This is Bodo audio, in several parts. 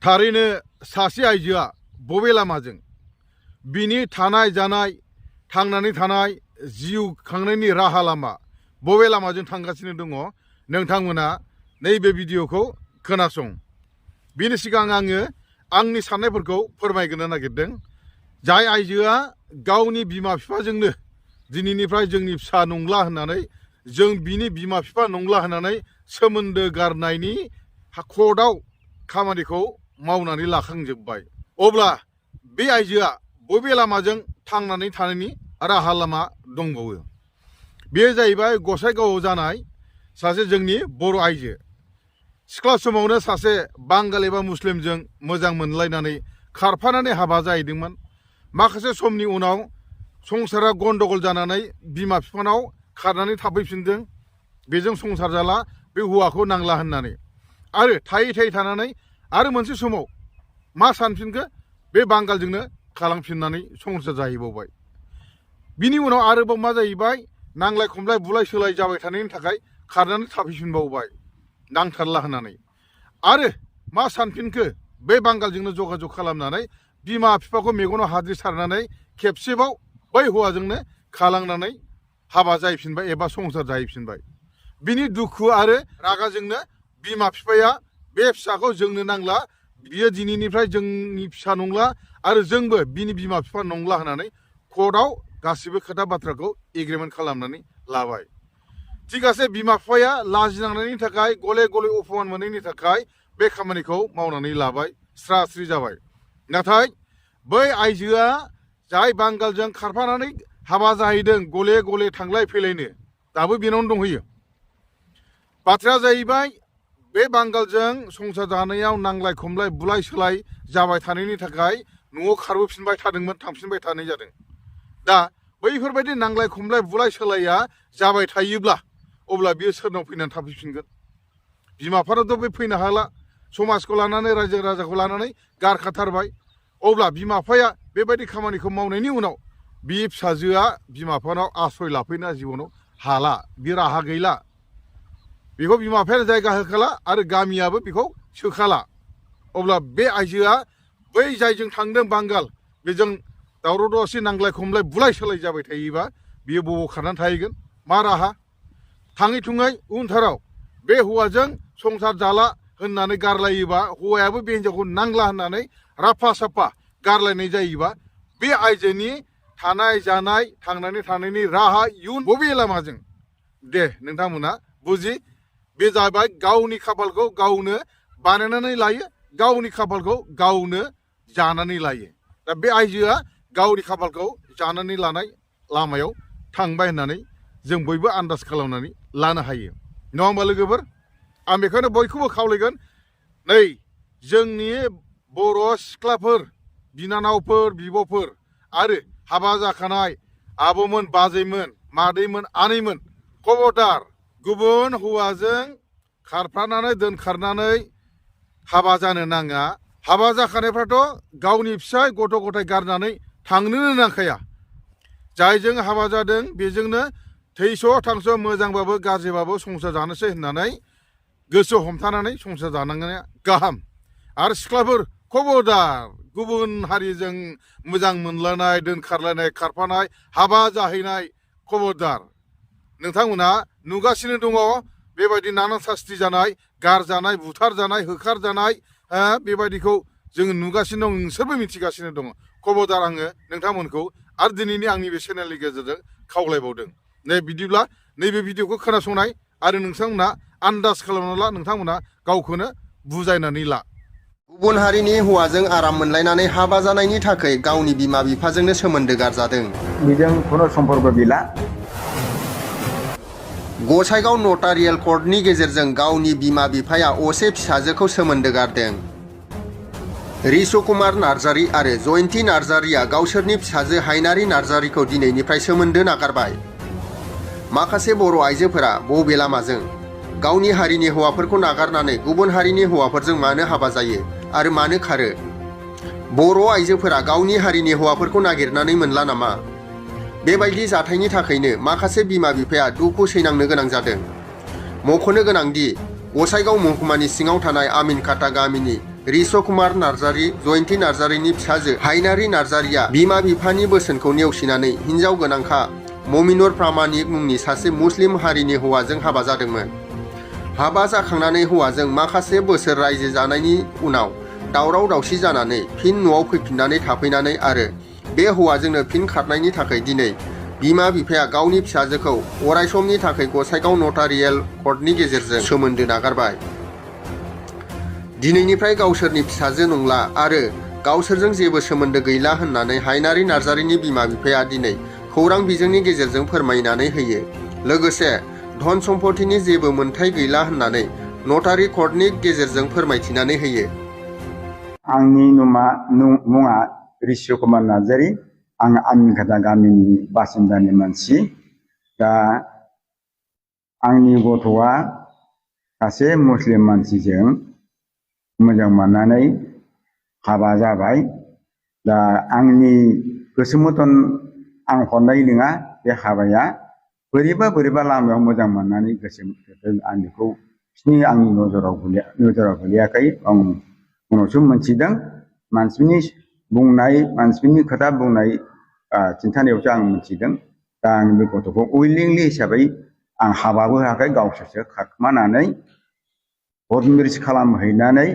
थारैनो सासे आइजोआ बबे लामाजों बिनि थानाय जानाय थांनानै थानाय जिउ खांनायनि राहा लामा बबे लामाजों थांगासिनो दङ नोंथांमोना नैबे भिडिअखौ खोनासं। बिनि सिगां आङो आंनि साननायफोरखौ फोरमायग्रोनो नागिरदों। जाय आइजोआ गावनि बिमा बिफाजोंनो दिनैनिफ्राय जोंनि फिसा नंला होननानै जों बिनि बिमा बिफा नंला होननानै सोमोन्दो गारनायनि कर्टआव खामानिखौ मावनानै लाखांजोब्बाय, अब्ला बे आइजोआ बबे लामाजों थांनानै थानायनि राहा लामा दंबावो? बेयो जाहैबाय गसाइगावआव जानाय सासे जोंनि बर' आइजो। सिख्ला समावनो सासे बांगाल एबा मुस्लिमजों मोजां मोनलायनानै खारफानानै हाबा जाहैदोंमोन। माखासे समनि उनाव संसारा गन्डगल जानानै बिमा बिफानाव खारनानै थाफैफिनदों। बेजों संसार जाला, बे हौवाखौ नांला होननानै। आरो थायै थायै थानानै आरो मोनसे समाव मा सानफिनखो, बे बांगालजोंनो खालामफिननानै संसार जाहैबावबाय। बिनि उनाव आरोबाव मा जाहैबाय, नांलाय खमलाय बुलाय सोलाय जाबाय थानायनि थाखाय खारनानै थाफैफिनबावबाय नांथारला होननानै। आरो मा सानफिनखो, बे बांगालजोंनो जगाजग खालामनानै बिमा बिफाखौ मेगनाव हाद्रि सारनानै खेबसेबाव बै हौवाजोंनो खालांनानै हाबा जाहैफिनबाय एबा संसार जाहैफिनबाय। बिनि दुखु आरो रागाजोंनो बिमा बिफाया बे फिसाखौ जोंनो नांला, बियो दिनैनिफ्राय जोंनि फिसा नंला आरो जोंबो बिनि बिमा बिफा नंला होननानै कर्टआव गासिबो खोथा बाथ्राखौ एग्रिमेन्ट खालामनानै लाबाय। थिगासे बिमा बिफाया लाजिनांनायनि थाखाय, गले गले अपमान मोननायनि थाखाय बे खामानिखौ मावनानै लाबाय, स्रा स्रि जाबाय। नाथाय बै आइजोआ जाय बांगालजों खारफानानै हाबा जाहैदों, गले गले थांलाय फैलायनो, दाबो बेनावनो दंहैयो। बाथ्राया जाहैबाय, बे बांगालजों संसार जानायाव नांलाय खमलाय बुलाय सोलाय जाबाय थानायनि थाखाय न'आव खारबोफिनबाय थादोंमोन, थांफिनबाय थानाय जादों। दा बैफोरबायदि नांलाय खमलाय बुलाय सोलाया जाबाय थायोब्ला अब्ला बियो सोरनाव फैनानै थाफैफिनगोन? बिमा बिफानावथ' बे फैनो हाला, समाजखौ लानानै रायजो राजाखौ लानानै गारखाथारबाय। अब्ला बिमा बिफाया बेबायदि खामानिखौ मावनायनि उनाव बे फिसाजोआ बिमा बिफानाव आश्रय लाफैना जिबनाव हाला, बे राहा गैला। बेखौ बिमा बिफाया जायगा होखाला आरो गामियाबो बेखौ सोखाला। अब्ला बे आइजोआ बै जायजों थांदों बांगाल, बेजों दावराव दावसि नांलाय खमलाय बुलाय सोलाय जाबाय थायोबा बियो बबाव खारनानै थाहैगोन? मा राहा? थाङै थुङै उनथाराव बे हौवाजों संसार जाला होननानै गारलायोबा, हौवायाबो बे हिन्जावखौ नांला होननानै राफा साफा गारलायनाय जायोबा, बे आइजोनि थानाय जानाय थांनानै थानायनि राहा इयुन बबे लामाजों? दे नोंथांमोना बुजि, बे जाबाय गावनि खाफालखौ गावनो बानायनानै लायो, गावनि खाफालखौ गावनो जानानै लायो। दा बे आइजोआ गावनि खाफालखौ जानानै लानाय लामायाव थांबाय होननानै जों बयबो आन्दाज खालामनानै लानो हायो, नङा होमबा लोगोफोर? आं बेखौनो बयखौबो खावलायगोन, नै जोंनि बर' सिख्लाफोर, बिनानावफोर, बिब'फोर आरो हाबा जाखानाय आब'मोन, बाजैमोन, मादैमोन, आनैमोन, खबरदार, गुबुन हौवाजों खारफानानै दोनखारनानै हाबा जानो नाङा। हाबा जाखानायफ्राथ' गावनि फिसाय गथ' गथाय गारनानै थांनोनो नांखाया। जायजों हाबा जादों बेजोंनो थैस' थांस' मोजांबाबो गाज्रिबाबो संसार जानोसै होननानै गोसो हमथानानै संसार जानांनाया गाहाम। आरो सिख्लाफोर, खबरदार, गुबुन हारिजों मोजां मोनलायनाय, दोनखारलायनाय, खारफानाय, हाबा जाहैनाय, खबरदार। नोंथांमोना नुगासिनो दङ बेबायदि नाना सास्ति जानाय, गारजानाय, बुथारजानाय, होखारजानाय, बेबायदिखौ जोङो नुगासिनो दं, नोंसोरबो मिथिगासिनो दङ। खबरदार, आङो नोंथांमोनखौ आरो दिनैनि आंनि बे चेनेलनि गेजेरजों खावलायबावदों। बिदिब्ला नैबे भिडिअखौ खोनासंनाय आरो नोंथांमोना आन्दाज खालामना ला, नोंथांमोना गावखौनो बुजायनानै ला। गुबुन हारिनि हौवाजों आराम मोनलायनानै हाबा जानायनि थाखाय गावनि बिमा बिफाजोंनो सोमोन्दो गारजादों। बेजों खुनु सम्पर्क गैला। गसाइगाव नटारियेल कर्टनि गेजेरजों गावनि बिमा बिफाया असे फिसाजोखौ सोमोन्दो गारदों। रिसु कुमार नार्जारी आरो जयन्ती नार्जारीया गावसोरनि फिसाजो हायनारी नार्जारीखौ दिनैनिफ्राय सोमोन्दो नागारबाय। माखासे बर' आइजोफोरा बबे लामाजों गावनि हारिनि हौवाफोरखौ नागारनानै गुबुन हारिनि हौवाफोरजों मानो हाबा जायो आरो मानो खारो? बर' आइजोफोरा गावनि हारिनि हौवाफोरखौ नागिरनानै मोनला नामा? बेबायदि जाथायनि थाखायनो माखासे बिमा बिफाया दुखु सैनांनो गोनां जादों। मख'नो गोनांदि गसाइगाव महकुमानि सिङाव थानाय आमिनखाता गामिनि रिस' कुमार नार्जारि जयन्ती नार्जारिनि फिसाजो हायनारि नार्जारिया बिमा बिफानि बोसोनखौ नेवसिनानै हिन्जाव गोनांखा ममिनुर प्रामाणिक मुंनि सासे मुस्लिम हारिनि हौवाजों हाबा जादोंमोन। हाबा जाखांनानै हौवाजों माखासे बोसोर रायजो जानायनि उनाव दावराव दावसि जानानै फिन न'आव फैफिननानै थाफैनानै आरो बे हौवाजोंनो फिन खारनायनि थाखाय दिनै बिमा बिफाया गावनि फिसाजोखौ अरायसमनि थाखाय गसाइगाव नटारियेल कर्टनि गेजेरजों सोमोन्दो नागारबाय। दिनैनिफ्राय गावसोरनि फिसाजो नंला आरो गावसोरजों जेबो सोमोन्दो गैला होननानै हायनारि नार्जारिनि बिमा बिफाया दिनै खौरां बिजोंनि गेजेरजों फोरमायनानै होयो। लोगोसे धन सम्पतिनि जेबो मोन्थाय गैला होननानै नटारि कर्टनि गेजेरजों फोरमायथिनानै होयो। आंनि मुङा रिस' कुमार नार्जारि। आं आमिनखाथा गामिनि बासिन्दानि मानसि। दा आंनि गथ'आ सासे मुस्लिम मानसिजों मोजां मोननानै हाबा जाबाय। दा आंनि गोसो मथन आं हरनाय नङा बे हाबाया। बोरैबा लामायाव मोजां मोननानै गोसो आं बेखौ आंनि नजराव गोलैयाखै। आं उनावसो मोनथिदों। मानसिफोरनि खोथा बुंनाय खिन्थानायावसो आं मोनथिदों। दा आं बे गथ'खौ उइलिंलि हिसाबै आं हाबाबो होआखै, गावसोरसो खारखोमानानै कर्ट मेरिज खालामहैनानै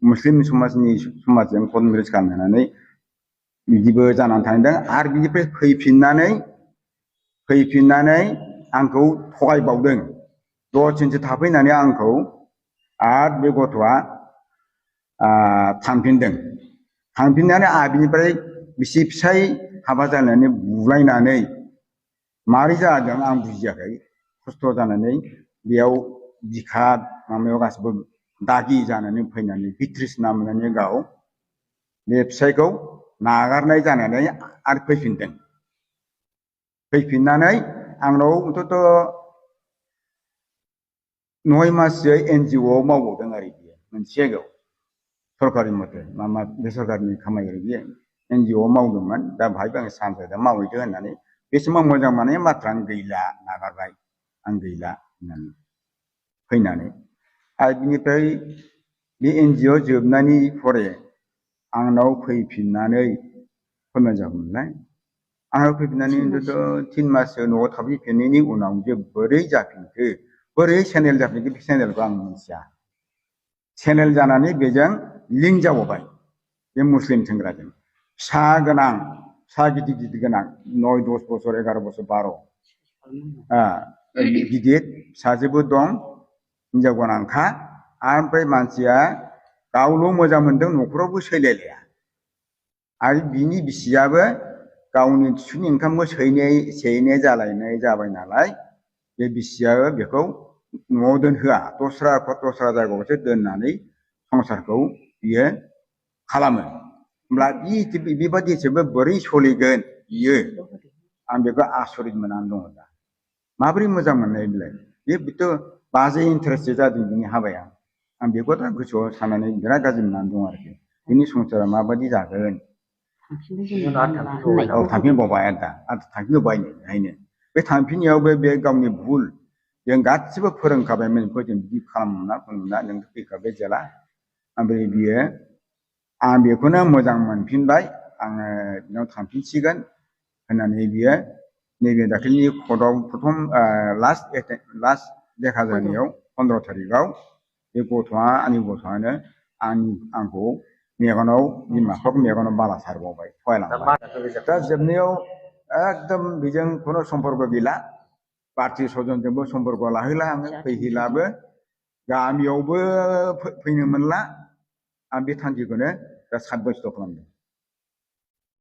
मुस्लिम समाजजों कर्ट मेरिज खालामहैनानै बिदिबो जानानै थांदों। आरो बिनिफ्राय फैफिननानै आंखौ थगायबावदों। 10 दिनसो थाफैनानै आंखौ आरो बे गथ'आ थांफिननानै आरो बिनिफ्राय बिसि फिसाय हाबा जानानै बुलायनानै मारै जादों आं बुजियाखै। खस्थ' जानानै बेयाव बिखा माबायाव गासिबो दागि जानानै फैनानै बिट्रिसना मोननानै गाव बे फिसायखौ नागारनाय जानानै आरो फैफिननानै आंनाव अन्तत 9 माससो NGO आव मावबावदों आरो बियो मोनसे जायगायाव सरकारि मथे बेसरकारिनि खामानि बियो NGO आव मावदोंमोन। दा बाहायबो आं सानसेदा मावहैदो होननानै बे समाव मोजां मोननाय माथ्रा आं गैला, नागारबाय, आं गैला होननानै फैनानै आरो बिनिफ्राय बे NGO जोबनायनि परे आंनाव फैफिननानै फोरमायजागौमोनलाय। आंनाव फैफिननानै अन्तत 3 माससो न'आव थाफैफिननायनि उनाव जे बोरै जाफिनखो, बोरै चेनेल जाफिनखो बे चेनेलखौ आं मिथिया। चेनेल जानानै बेजों लिंक जाबावबाय बे मुस्लिम सेंग्राजों। फिसा गिदिर गोनां 9, 10 बोसोर, 11 बोसोर, 12 गिदिर फिसाजोबो दं, हिनजाव गोनांखा। ओमफ्राय मानसिया गावल' मोजां मोनदों, न'खरावबो सैलायलाया। आरो बिनि बिसियाबो गावनि फिसौनि ओंखामखौ सैनाय जाबाय नालाय बे बिसियाबो बेखौ न'आव दोनहोआ, दस्रा जायगायावसो दोननानै संसारखौ बियो खालामो। होमब्ला बेबादिसोबो बोरै सोलिगोन बियो, आं बेखौ आसरित मोननानै दङ। दा माबोरै मोजां मोननाय बिलाय, बेथ' बाजै इन्टारेस्ट जादों बिनि हाबाया। आं बेखौ दा गोसोआव साननानै बिराद गाज्रि मोननानै दं आरोखि। बिनि संसारा माबायदि जागोन। थांफिनबावबाय आरो थांफिनबावबाय नै। बे थांफिननायावबो बे गावनि भुल, जों गासिबो फोरोंखाबायमोन बेखौ जों बिदि खालामना नों फैखाबाय जेला। ओमफ्राय बियो आं बेखौनो मोजां मोनफिनबाय, आङो बिनाव थांफिनसिगोन होननानै बियो नैबे दाख्लैनि कर्टआव प्रथम लास्ट देखा जानायाव 15 थारिखआव बे आंनि गथ'आनो आंखौ मेगनाव बाला सारबावबाय, थगायलांबाय। दा जोबनायाव एकदम बेजों खुनु सम्पर्क गैला। पार्टि सजनजोंबो सम्पर्क लाहैला, आङो फैहैलाबो, गामियावबो फैनो मोनला। आं बे थांखिखौनो दा 7 बोसोर खालामदों।